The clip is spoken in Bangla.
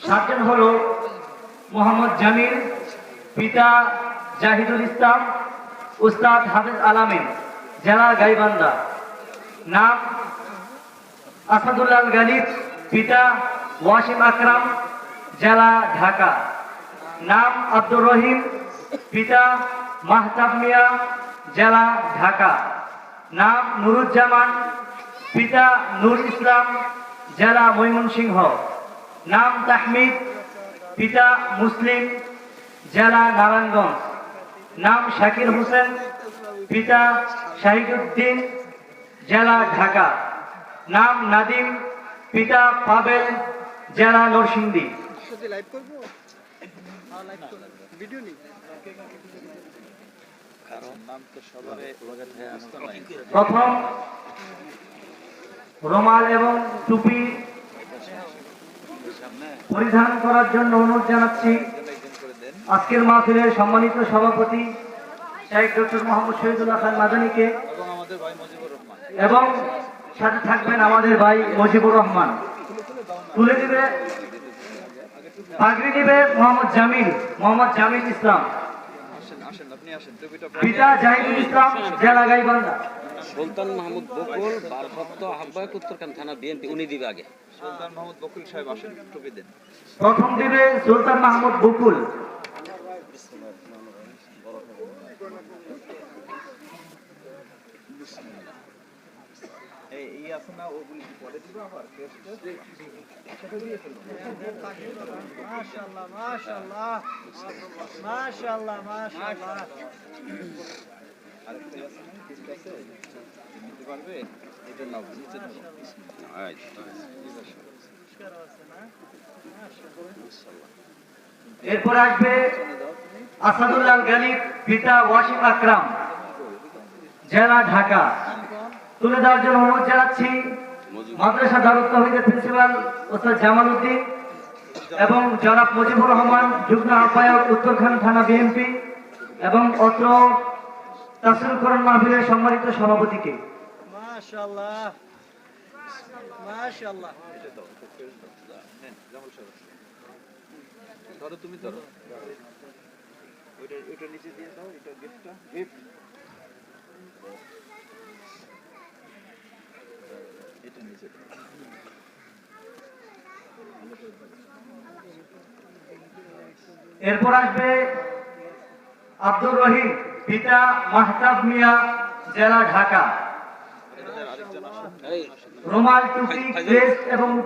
সাতজন হলো মোহাম্মদ জামিল, পিতা জাহিদুল ইসলাম, উস্তাদ হাফেজ আলামিন, জেলা গাইবান্ধা। নাম আসাদুল্লাহ গালিব, পিতা ওয়াসিম আকরাম, জেলা ঢাকা। নাম আব্দুর রহিম, পিতা মাহতাব মিয়া, জেলা ঢাকা। নাম নুরুজ্জামান, পিতা নূর ইসলাম, জেলা ময়মনসিংহ। নাম তাহমিদ, পিতা মুসলিম, জেলা নারায়ণগঞ্জ। নাম শাকির হোসেন, পিতা শাহিদুদ্দিন, জেলা ঢাকা। নাম নাদিম, পিতা পাবেল, জেলা নরসিংদী। প্রথম রুমাল এবং টুপি পরিধান করার জন্য অনুরোধ জানাচ্ছি আজকের মাহফিলের সম্মানিত সভাপতি শেখ ডক্টর মোহাম্মদ শহীদুল্লাহ খান মাদানীকে, এবং সাথে থাকবেন আমাদের ভাই মুজিবুর রহমান। তুলে দিবে, পাগড়ি দিবে মোহাম্মদ জামিল ইসলাম, পিতা জাহিদুল ইসলাম, জেলা গাইবান্ধা। সুলতান মাহমুদ বকুল, ভারপ্রাপ্ত আহ্বায়ক, উত্তরখান থানা বিএনপি। উনি দিবে আগে। সুলতান মাহমুদ বকুল সাহেব আসেন, টুপি দেন। প্রথম দিবে সুলতান মাহমুদ বকুল। এই আছে না, ওগুলি পরে দিব আবার সেটা দিয়ে ফেলবো। মাশাআল্লাহ মাশাআল্লাহ মাশাআল্লাহ মাশাআল্লাহ। আরেকটা আছে না, কিছু আছে নিতে পারবে, এটা নাও, নিচে দাও। আচ্ছা নমস্কার আছে না, মাশাআল্লাহ। এরপর আসবে আসাদুল্লাহ গালিব, পিতা ওয়াসিম আকরাম, জেলা ঢাকা। তুলে দেওয়ার জন্য অনুরোধ জানাচ্ছি মাদ্রাসা দারুল তাওহীদের প্রিন্সিপাল ওস্তাদ জামাল উদ্দিন এবং জনাব মুজিবুর রহমান, যুগ্ম আহ্বায়ক, উত্তরখান থানা বিএনপি, এবং অত্র তাফসীরুল কোরআন মাহফিলের সম্মানিত সভাপতিকে। মাশাআল্লাহ মাশাআল্লাহ। এটা দাও, নেন জামাল সাহেব ধরো, তুমি ধরো, ওইটা নিচে দিয়ে দাও, এটা গিফটটা, গিফট এটা নিচে দাও। এরপর আসবে আব্দুর রহিম, পিতা মাহতাব মিয়া, জেলা ঢাকা। রুমাল, টুপি, ক্রেস্ট এবং